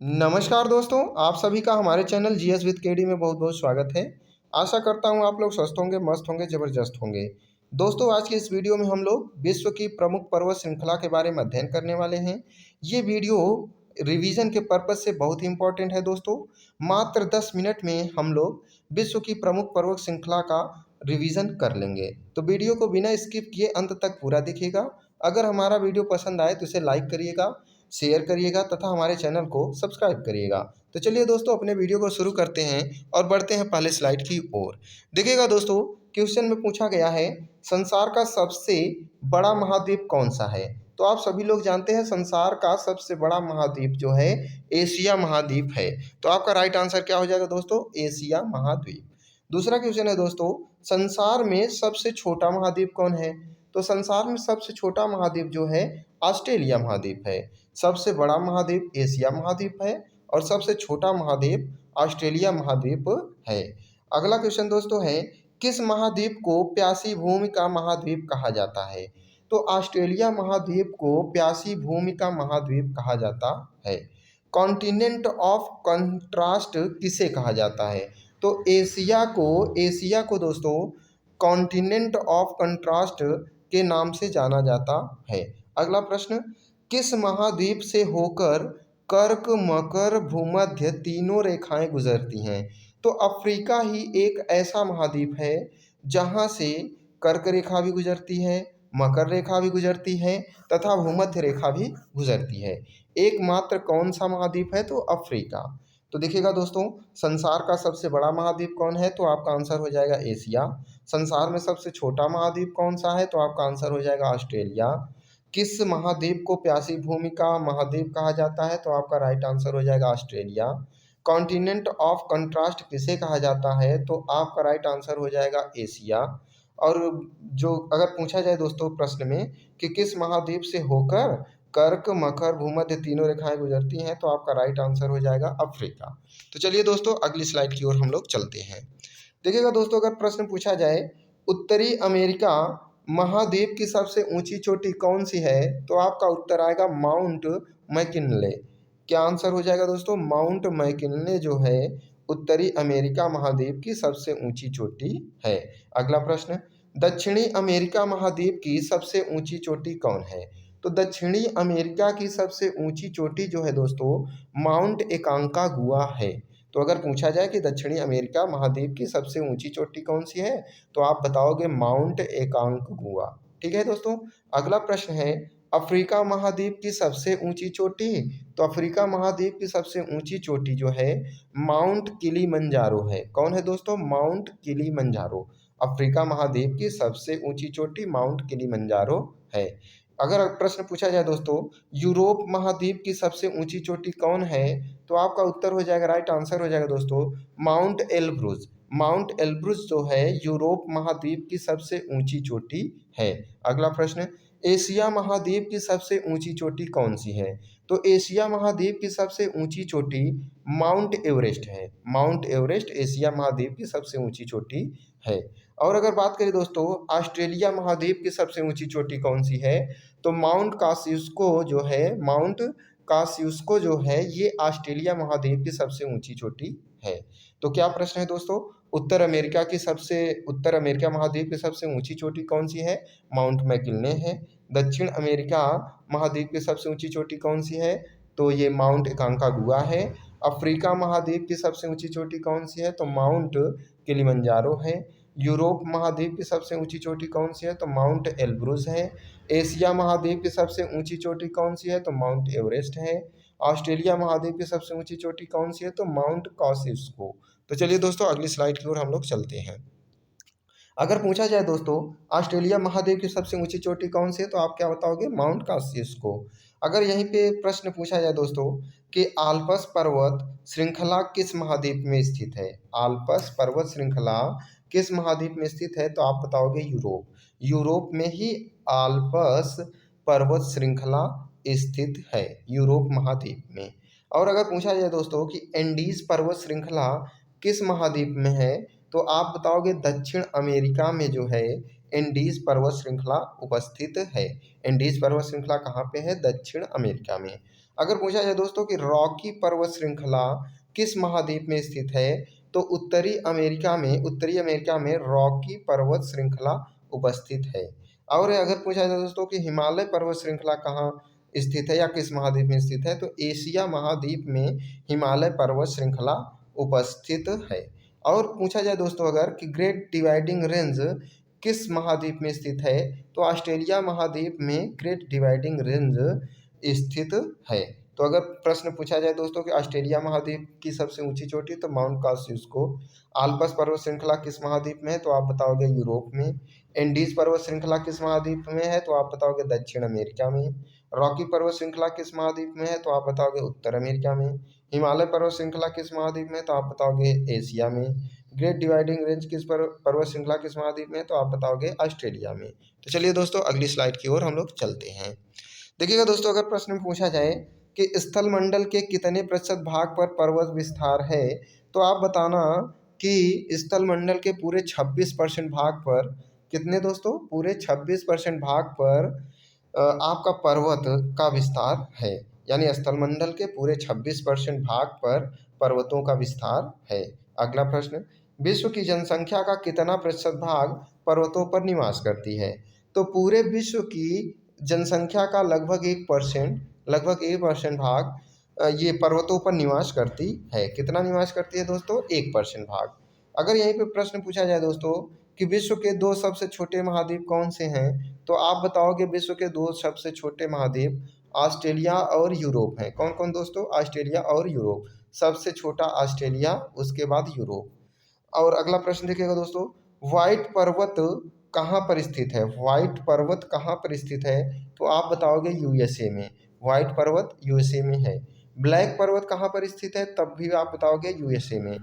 नमस्कार दोस्तों, आप सभी का हमारे चैनल जीएस विद केडी में बहुत बहुत स्वागत है। आशा करता हूँ आप लोग स्वस्थ होंगे, मस्त होंगे, ज़बरदस्त होंगे। दोस्तों, आज की इस वीडियो में हम लोग विश्व की प्रमुख पर्वत श्रृंखला के बारे में अध्ययन करने वाले हैं। ये वीडियो रिवीजन के पर्पज़ से बहुत ही इंपॉर्टेंट है दोस्तों। मात्र 10 मिनट में हम लोग विश्व की प्रमुख पर्वत श्रृंखला का रिवीजन कर लेंगे। तो वीडियो को बिना स्किप किए अंत तक पूरा देखिएगा। अगर हमारा वीडियो पसंद आए तो इसे लाइक करिएगा, शेयर करिएगा तथा हमारे चैनल को सब्सक्राइब करिएगा। तो चलिए दोस्तों, अपने वीडियो को शुरू करते हैं और बढ़ते हैं पहले स्लाइड की ओर। देखिएगा दोस्तों, क्वेश्चन में पूछा गया है संसार का सबसे बड़ा महाद्वीप कौन सा है। तो आप सभी लोग जानते हैं संसार का सबसे बड़ा महाद्वीप जो है एशिया महाद्वीप है। तो आपका राइट आंसर क्या हो जाएगा दोस्तों? एशिया महाद्वीप। दूसरा क्वेश्चन है दोस्तों, संसार में सबसे छोटा महाद्वीप कौन है। तो संसार में सबसे छोटा महाद्वीप जो है ऑस्ट्रेलिया महाद्वीप है। सबसे बड़ा महाद्वीप एशिया महाद्वीप है और सबसे छोटा महाद्वीप ऑस्ट्रेलिया महाद्वीप है। अगला क्वेश्चन दोस्तों है, किस महाद्वीप को प्यासी भूमि का महाद्वीप कहा जाता है। तो ऑस्ट्रेलिया महाद्वीप को प्यासी भूमि का महाद्वीप कहा जाता है। कॉन्टिनेंट ऑफ कंट्रास्ट किसे कहा जाता है। तो एशिया को दोस्तों कॉन्टिनेंट ऑफ कंट्रास्ट के नाम से जाना जाता है। अगला प्रश्न, किस महाद्वीप से होकर कर्क मकर भूमध्य तीनों रेखाएं गुजरती हैं। तो अफ्रीका ही एक ऐसा महाद्वीप है जहां से कर्क रेखा भी गुजरती है, मकर रेखा भी गुजरती है तथा भूमध्य रेखा भी गुजरती है। एकमात्र कौन सा महाद्वीप है? तो अफ्रीका। तो देखिएगा दोस्तों, संसार का सबसे बड़ा महाद्वीप कौन है? तो आपका आंसर हो जाएगा एशिया। संसार में सबसे छोटा महाद्वीप कौन सा है? तो आपका आंसर हो जाएगा ऑस्ट्रेलिया। किस महाद्वीप को प्यासी भूमि का महाद्वीप कहा जाता है? तो आपका राइट आंसर हो जाएगा ऑस्ट्रेलिया। कॉन्टिनेंट ऑफ कंट्रास्ट किसे कहा जाता है? तो आपका राइट आंसर हो जाएगा एशिया। और जो अगर पूछा जाए दोस्तों प्रश्न में कि किस महाद्वीप से होकर कर्क मकर भूमध्य तीनों रेखाएं गुजरती हैं, तो आपका राइट आंसर हो जाएगा अफ्रीका। तो चलिए दोस्तों, अगली स्लाइड की ओर हम लोग चलते हैं। देखिएगा दोस्तों, अगर प्रश्न पूछा जाए उत्तरी अमेरिका महाद्वीप की सबसे ऊंची चोटी कौन सी है, तो आपका उत्तर आएगा माउंट मैकिनले। क्या आंसर हो जाएगा दोस्तों? माउंट मैकिनले जो है उत्तरी अमेरिका महाद्वीप की सबसे ऊंची चोटी है। अगला प्रश्न, दक्षिणी अमेरिका महाद्वीप की सबसे ऊंची चोटी कौन है। तो दक्षिणी अमेरिका की सबसे ऊंची चोटी जो है दोस्तों माउंट एकांकागुआ है। तो अगर पूछा जाए कि दक्षिणी अमेरिका महाद्वीप की सबसे ऊंची चोटी कौन सी है, तो आप बताओगे माउंट एकांकागुआ। ठीक है दोस्तों। अगला प्रश्न है, अफ्रीका महाद्वीप की सबसे ऊंची चोटी। तो अफ्रीका महाद्वीप की सबसे ऊंची चोटी जो है माउंट किलीमंजारो है। कौन है दोस्तों? Mount Kilimanjaro. अफ्रीका महाद्वीप की सबसे ऊंची चोटी माउंट किलीमंजारो है। अगर प्रश्न पूछा जाए दोस्तों यूरोप महाद्वीप की सबसे ऊंची चोटी कौन है, तो आपका उत्तर हो जाएगा, राइट आंसर हो जाएगा दोस्तों माउंट एल्ब्रुज। माउंट एल्ब्रुज जो है यूरोप महाद्वीप की सबसे ऊंची चोटी है। अगला प्रश्न, एशिया महाद्वीप की सबसे ऊंची चोटी कौन सी है। तो एशिया महाद्वीप की सबसे ऊंची चोटी माउंट एवरेस्ट है। माउंट एवरेस्ट एशिया महाद्वीप की सबसे ऊंची चोटी है। और अगर बात करें दोस्तों ऑस्ट्रेलिया महाद्वीप की सबसे ऊंची चोटी कौन सी है, तो माउंट कासियुस्को जो है ये ऑस्ट्रेलिया महाद्वीप की सबसे ऊंची चोटी है। तो क्या प्रश्न है दोस्तों, उत्तर अमेरिका महाद्वीप की सबसे ऊंची चोटी कौन सी है? माउंट मैकिन्ले है। दक्षिण अमेरिका महाद्वीप की सबसे ऊंची चोटी कौन सी है? तो ये माउंट एकांकागुआ है। अफ्रीका महाद्वीप की सबसे ऊंची चोटी कौन सी है? तो माउंट किलिमंजारो है। यूरोप महाद्वीप की सबसे ऊंची चोटी कौन सी है? तो माउंट एल्ब्रुज है। एशिया महाद्वीप की सबसे ऊंची चोटी कौन सी है? तो माउंट एवरेस्ट है। ऑस्ट्रेलिया महाद्वीप की सबसे ऊंची चोटी कौन सी है? तो माउंट कॉसिस्को। तो चलिए दोस्तों, अगली स्लाइड की ओर हम लोग चलते हैं। अगर पूछा जाए दोस्तों ऑस्ट्रेलिया महाद्वीप की सबसे ऊंची चोटी कौन सी है, तो आप क्या बताओगे? माउंट कासिस्को। अगर यहीं पे प्रश्न पूछा जाए दोस्तों कि आल्पस पर्वत श्रृंखला किस महाद्वीप में स्थित है। आल्पस पर्वत श्रृंखला किस महाद्वीप में स्थित है, तो आप बताओगे यूरोप। यूरोप में ही आल्पस पर्वत श्रृंखला स्थित है, यूरोप महाद्वीप में। और अगर पूछा जाए दोस्तों कि एंडीज पर्वत श्रृंखला किस महाद्वीप में है, तो आप बताओगे दक्षिण अमेरिका में जो है एंडीज पर्वत श्रृंखला उपस्थित है। एंडीज पर्वत श्रृंखला कहाँ पे है? दक्षिण अमेरिका में। अगर पूछा जाए दोस्तों कि रॉकी पर्वत श्रृंखला किस महाद्वीप में स्थित है, तो उत्तरी अमेरिका में रॉकी पर्वत श्रृंखला उपस्थित है। और अगर पूछा जाए दोस्तों कि हिमालय पर्वत श्रृंखला कहाँ स्थित है या किस महाद्वीप में स्थित है, तो एशिया महाद्वीप में हिमालय पर्वत श्रृंखला उपस्थित है। और पूछा जाए दोस्तों अगर कि ग्रेट डिवाइडिंग रेंज किस महाद्वीप में स्थित है, तो ऑस्ट्रेलिया महाद्वीप में ग्रेट डिवाइडिंग रेंज स्थित है। तो अगर प्रश्न पूछा जाए दोस्तों कि ऑस्ट्रेलिया महाद्वीप की सबसे ऊंची चोटी, तो माउंट कॉस्युस्को। आल्पस पर्वत श्रृंखला किस महाद्वीप में है, तो आप बताओगे यूरोप में। एंडीज पर्वत श्रृंखला किस महाद्वीप में है, तो आप बताओगे दक्षिण अमेरिका में। रॉकी पर्वत श्रृंखला किस महाद्वीप में है, तो आप बताओगे उत्तर अमेरिका में। हिमालय पर्वत श्रृंखला किस महाद्वीप में है, तो आप बताओगे एशिया में। ग्रेट डिवाइडिंग रेंज किस पर्वत श्रृंखला किस महाद्वीप में है, तो आप बताओगे ऑस्ट्रेलिया में। तो चलिए दोस्तों अगली स्लाइड की ओर हम लोग चलते हैं। देखिएगा दोस्तों, अगर प्रश्न में पूछा जाए कि स्थल मंडल के कितने प्रतिशत भाग पर पर्वत विस्तार है, तो आप बताना कि स्थल मंडल के पूरे 26% भाग पर, कितने दोस्तों, पूरे 26% भाग पर आपका पर्वत का विस्तार है। यानी स्थल मंडल के पूरे 26% भाग पर पर्वतों का विस्तार है। अगला प्रश्न, विश्व की जनसंख्या का कितना प्रतिशत भाग पर्वतों पर निवास करती है, तो पूरे विश्व की जनसंख्या का लगभग 1% भाग ये पर्वतों पर निवास करती है। कितना निवास करती है दोस्तों, 1% भाग। अगर यहीं पे प्रश्न पूछा जाए दोस्तों कि विश्व के 2 सबसे छोटे महाद्वीप कौन से हैं, तो आप बताओगे विश्व के 2 सबसे छोटे महाद्वीप ऑस्ट्रेलिया और यूरोप हैं। कौन कौन दोस्तों, ऑस्ट्रेलिया और यूरोप। सबसे छोटा ऑस्ट्रेलिया, उसके बाद यूरोप। और अगला प्रश्न देखिएगा दोस्तों, व्हाइट पर्वत कहाँ पर स्थित है। व्हाइट पर्वत कहाँ पर स्थित है, तो आप बताओगे यूएसए में। व्हाइट पर्वत यूएसए में है। ब्लैक पर्वत कहाँ पर स्थित है, तब भी आप बताओगे यूएसए में।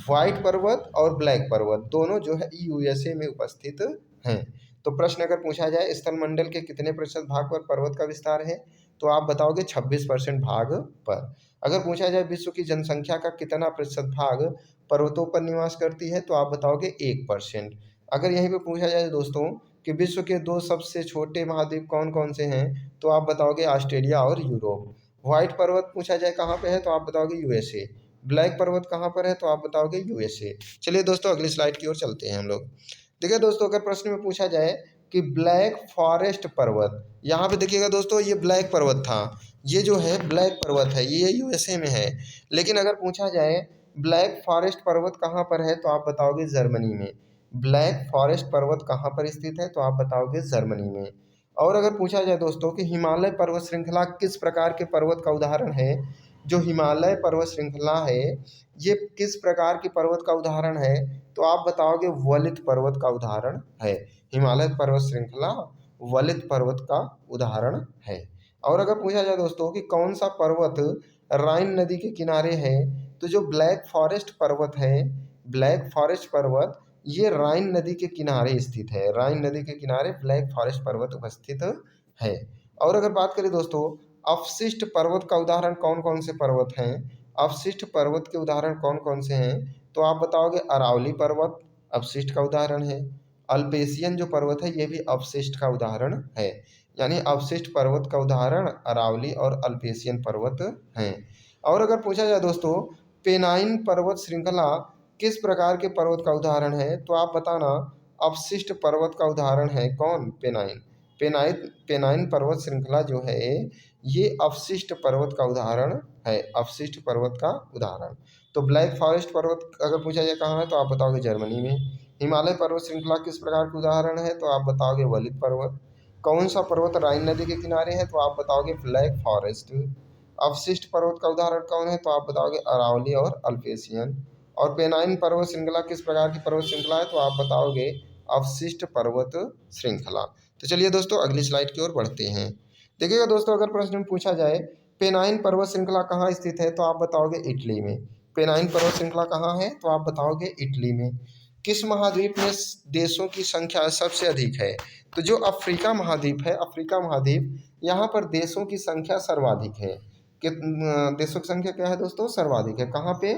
व्हाइट पर्वत और ब्लैक पर्वत दोनों जो है यूएसए में उपस्थित हैं। तो प्रश्न अगर पूछा जाए स्थल मंडल के कितने प्रतिशत भाग पर पर्वत का विस्तार है, तो आप बताओगे 26% भाग पर। अगर पूछा जाए विश्व की जनसंख्या का कितना प्रतिशत भाग पर्वतों पर निवास करती है, तो आप बताओगे 1%। अगर यहीं पे पूछा जाए दोस्तों कि विश्व के 2 सबसे छोटे महाद्वीप कौन कौन से हैं, तो आप बताओगे ऑस्ट्रेलिया और यूरोप। व्हाइट पर्वत पूछा जाए कहाँ पे है, तो आप बताओगे यूएसए। ब्लैक पर्वत कहाँ पर है, तो आप बताओगे यूएसए। चलिए दोस्तों अगली स्लाइड की ओर चलते हैं हम लोग। देखिए दोस्तों, अगर प्रश्न में पूछा जाए कि ब्लैक फॉरेस्ट पर्वत, यहाँ पे देखिएगा दोस्तों ये ब्लैक पर्वत था, ये जो है ब्लैक पर्वत है, ये यूएसए में है। लेकिन अगर पूछा जाए ब्लैक फॉरेस्ट पर्वत कहाँ पर है, तो आप बताओगे जर्मनी में। ब्लैक फॉरेस्ट पर्वत कहाँ पर स्थित है, तो आप बताओगे जर्मनी में। और अगर पूछा जाए दोस्तों कि हिमालय पर्वत श्रृंखला किस प्रकार के पर्वत का उदाहरण है, जो हिमालय पर्वत श्रृंखला है ये किस प्रकार की पर्वत का उदाहरण है, तो आप बताओगे वलित पर्वत का उदाहरण है। हिमालय पर्वत श्रृंखला वलित पर्वत का उदाहरण है। और अगर पूछा जाए दोस्तों कि कौन सा पर्वत राइन नदी के किनारे है, तो जो ब्लैक फॉरेस्ट पर्वत है, ब्लैक फॉरेस्ट पर्वत ये राइन नदी के किनारे स्थित है। राइन नदी के किनारे ब्लैक फॉरेस्ट पर्वत उपस्थित है। और अगर बात करें दोस्तों अवशिष्ट पर्वत का उदाहरण कौन कौन से पर्वत हैं, अवशिष्ट पर्वत के उदाहरण कौन कौन से हैं, तो आप बताओगे अरावली पर्वत अवशिष्ट का उदाहरण है। अल्पेशियन जो पर्वत है ये भी अवशिष्ट का उदाहरण है। यानी अवशिष्ट पर्वत का उदाहरण अरावली और अल्पेशियन पर्वत हैं। और अगर पूछा जाए दोस्तों पेनाइन पर्वत श्रृंखला किस प्रकार के पर्वत का उदाहरण है, तो आप बताना अवशिष्ट पर्वत का उदाहरण है कौन, पेनाइन। पेनाइन पर्वत श्रृंखला जो है ये अवशिष्ट पर्वत का उदाहरण है, अवशिष्ट पर्वत का उदाहरण। तो ब्लैक फॉरेस्ट पर्वत अगर पूछा जाए कहाँ है, तो आप बताओगे जर्मनी में। हिमालय पर्वत श्रृंखला किस प्रकार के उदाहरण है, तो आप बताओगे वलित पर्वत। कौन सा पर्वत राइन नदी के किनारे है, तो आप बताओगे ब्लैक फॉरेस्ट। अवशिष्ट पर्वत का उदाहरण कौन है, तो आप बताओगे अरावली और अल्पेशियन। और पेनाइन पर्वत श्रृंखला किस प्रकार की पर्वत श्रृंखला है, तो आप बताओगे अवशिष्ट पर्वत श्रृंखला। तो चलिए दोस्तों अगली स्लाइड की ओर बढ़ते हैं। देखिएगा दोस्तों अगर प्रश्न में पूछा जाए पेनाइन पर्वत श्रृंखला कहाँ स्थित है, तो आप बताओगे इटली में। पेनाइन पर्वत श्रृंखला कहाँ है, तो आप बताओगे इटली में। किस महाद्वीप में देशों की संख्या सबसे अधिक है, तो जो अफ्रीका महाद्वीप है, अफ्रीका महाद्वीप यहाँ पर देशों की संख्या सर्वाधिक है। देशों की संख्या क्या है दोस्तों, सर्वाधिक है। कहाँ पे,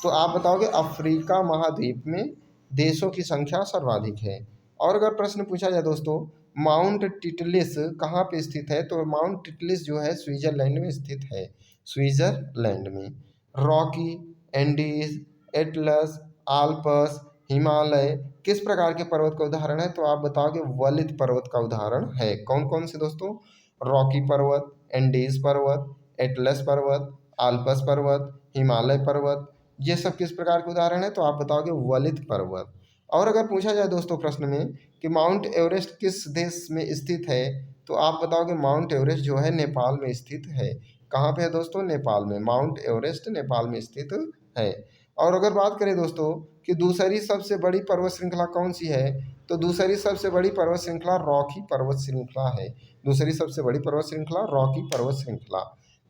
तो आप बताओगे अफ्रीका महाद्वीप में देशों की संख्या सर्वाधिक है। और अगर प्रश्न पूछा जाए दोस्तों माउंट टिटलिस कहाँ पे स्थित है? तो माउंट टिटलिस जो है स्विट्जरलैंड में स्थित है, स्विट्जरलैंड में। Rocky, Andes, Atlas, Alps, Himalaya किस प्रकार के पर्वत का उदाहरण है? तो आप बताओगे वलित पर्वत का उदाहरण है। कौन कौन से दोस्तों? रॉकी पर्वत, एंडीज पर्वत, एटलस पर्वत, आल्पस पर्वत, हिमालय पर्वत, ये सब किस प्रकार के उदाहरण है? तो आप बताओगे वलित पर्वत। और अगर पूछा जाए दोस्तों प्रश्न में कि माउंट एवरेस्ट किस देश में स्थित है? तो आप बताओगे माउंट एवरेस्ट जो है नेपाल में स्थित है। कहाँ पे है दोस्तों? नेपाल में। माउंट एवरेस्ट नेपाल में स्थित है। और अगर बात करें दोस्तों कि दूसरी सबसे बड़ी पर्वत श्रृंखला कौन सी है? तो दूसरी सबसे बड़ी पर्वत श्रृंखला रॉकी पर्वत श्रृंखला है। दूसरी सबसे बड़ी पर्वत श्रृंखला रॉकी पर्वत श्रृंखला।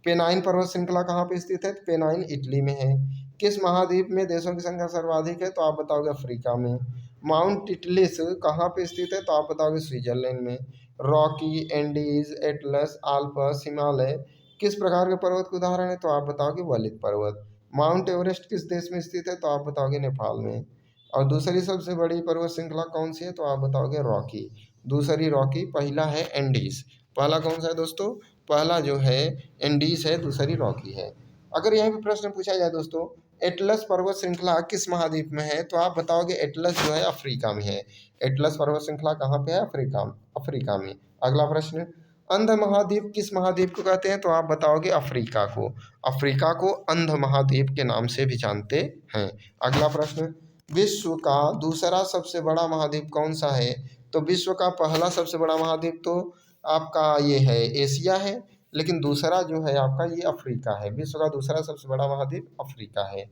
पेनाइन पर्वत श्रृंखला कहाँ पे स्थित है? पेनाइन इटली में है। किस महाद्वीप में देशों की संख्या सर्वाधिक है? तो आप बताओगे अफ्रीका में। माउंट टिटलिस कहाँ पे स्थित है? तो आप बताओगे स्विट्जरलैंड में। Rocky, Andes, Atlas, Alps, Himalaya किस प्रकार के पर्वत के उदाहरण है? तो आप बताओगे वलित पर्वत। माउंट एवरेस्ट किस देश में स्थित है? तो आप बताओगे नेपाल में। और दूसरी सबसे बड़ी पर्वत श्रृंखला कौन सी है? तो आप बताओगे रॉकी। दूसरी रॉकी, पहला है एंडीज। पहला कौन सा है दोस्तों? पहला जो है एंडीज है, दूसरी रॉकी है। अगर यहाँ पे प्रश्न पूछा जाए दोस्तों एटलस पर्वत श्रृंखला किस महाद्वीप में है? तो आप बताओगे एटलस जो है अफ्रीका में है। एटलस पर्वत श्रृंखला कहाँ पे है? अफ्रीका, अफ्रीका में। अगला प्रश्न, अंध महाद्वीप किस महाद्वीप को कहते हैं? तो आप बताओगे अफ्रीका को। अफ्रीका को अंध महाद्वीप के नाम से भी जानते हैं। अगला प्रश्न, विश्व का दूसरा सबसे बड़ा महाद्वीप कौन सा है? तो विश्व का पहला सबसे बड़ा महाद्वीप तो आपका ये है एशिया है, लेकिन दूसरा जो है आपका ये अफ्रीका है। विश्व का दूसरा सबसे बड़ा महाद्वीप अफ्रीका है।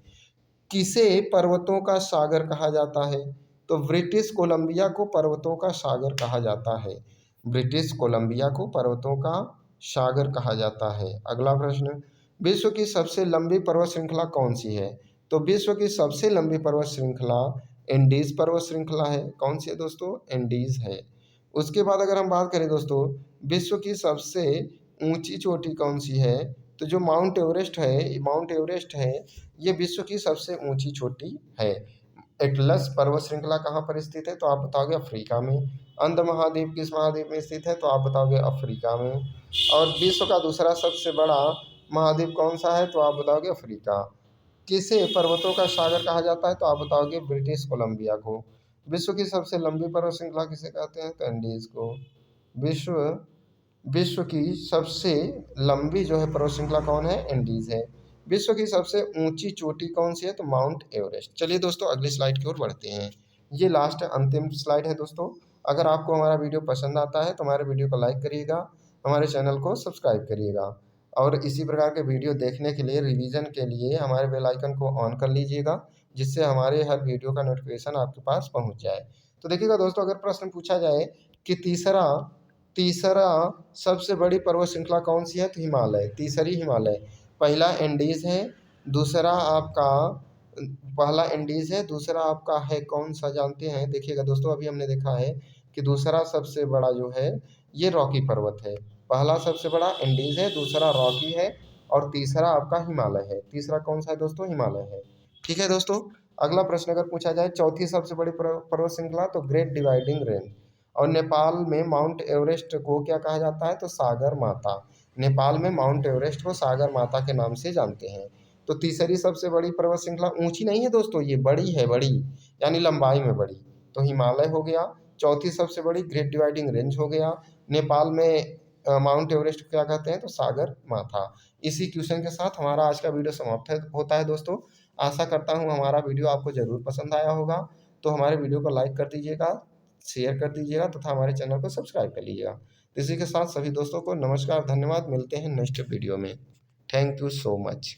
किसे पर्वतों का सागर कहा जाता है? तो ब्रिटिश कोलंबिया को पर्वतों का सागर कहा जाता है। ब्रिटिश कोलंबिया को पर्वतों का सागर कहा जाता है। अगला प्रश्न, विश्व की सबसे लंबी पर्वत श्रृंखला कौन सी है? तो विश्व की सबसे लंबी पर्वत श्रृंखला एंडीज पर्वत श्रृंखला है। कौन सी है दोस्तों? एंडीज है। उसके बाद अगर हम बात करें दोस्तों विश्व की सबसे ऊंची चोटी कौन सी है? तो जो माउंट एवरेस्ट है, माउंट एवरेस्ट है, ये विश्व की सबसे ऊंची चोटी है। एटलस पर्वत श्रृंखला कहाँ पर स्थित है? तो आप बताओगे अफ्रीका में। अंध महाद्वीप किस महाद्वीप में स्थित है? तो आप बताओगे अफ्रीका में। और विश्व का दूसरा सबसे बड़ा महाद्वीप कौन सा है? तो आप बताओगे अफ्रीका। किसे पर्वतों का सागर कहा जाता है? तो आप बताओगे ब्रिटिश कोलंबिया को। विश्व की सबसे लंबी पर्वत श्रृंखला किसे कहते हैं? तो एंडीज को। विश्व विश्व की सबसे लंबी जो है पर्वत श्रृंखला कौन है? एंडीज है। विश्व की सबसे ऊंची चोटी कौन सी है? तो माउंट एवरेस्ट। चलिए दोस्तों अगली स्लाइड की ओर बढ़ते हैं। ये लास्ट अंतिम स्लाइड है दोस्तों। अगर आपको हमारा वीडियो पसंद आता है तो हमारे वीडियो को लाइक करिएगा, हमारे चैनल को सब्सक्राइब करिएगा और इसी प्रकार के वीडियो देखने के लिए रिवीजन के लिए हमारे बेल आइकन को ऑन कर लीजिएगा, जिससे हमारे हर वीडियो का नोटिफिकेशन आपके पास पहुंच जाए। तो देखिएगा दोस्तों, अगर प्रश्न पूछा जाए कि तीसरा तीसरा सबसे बड़ी पर्वत श्रृंखला कौन सी है? तो हिमालय, तीसरी हिमालय। पहला एंडीज है, दूसरा आपका पहला एंडीज है, दूसरा आपका है कौन सा जानते हैं? देखिएगा दोस्तों, अभी हमने देखा है कि दूसरा सबसे बड़ा जो है ये रॉकी पर्वत है। पहला सबसे बड़ा एंडीज है, दूसरा रॉकी है और तीसरा आपका हिमालय है। तीसरा कौन सा है दोस्तों? हिमालय है। ठीक है दोस्तों, अगला प्रश्न अगर पूछा जाए चौथी सबसे बड़ी पर्वत श्रृंखला तो ग्रेट डिवाइडिंग रेंज। और नेपाल में माउंट एवरेस्ट को क्या कहा जाता है? तो सागर माता। नेपाल में माउंट एवरेस्ट को सागर माता के नाम से जानते हैं। तो तीसरी सबसे बड़ी पर्वत श्रृंखला ऊंची नहीं है दोस्तों, ये बड़ी है, बड़ी यानी लंबाई में बड़ी, तो हिमालय हो गया। चौथी सबसे बड़ी ग्रेट डिवाइडिंग रेंज हो गया। नेपाल में माउंट एवरेस्ट को क्या कहते हैं? तो सागर माथा। इसी क्वेश्चन के साथ हमारा आज का वीडियो समाप्त होता है दोस्तों। आशा करता हूँ हमारा वीडियो आपको ज़रूर पसंद आया होगा। तो हमारे वीडियो को लाइक कर दीजिएगा, शेयर कर दीजिएगा तथा हमारे चैनल को सब्सक्राइब कर लीजिएगा। इसी के साथ सभी दोस्तों को नमस्कार, धन्यवाद। मिलते हैं नेक्स्ट वीडियो में। Thank you so much.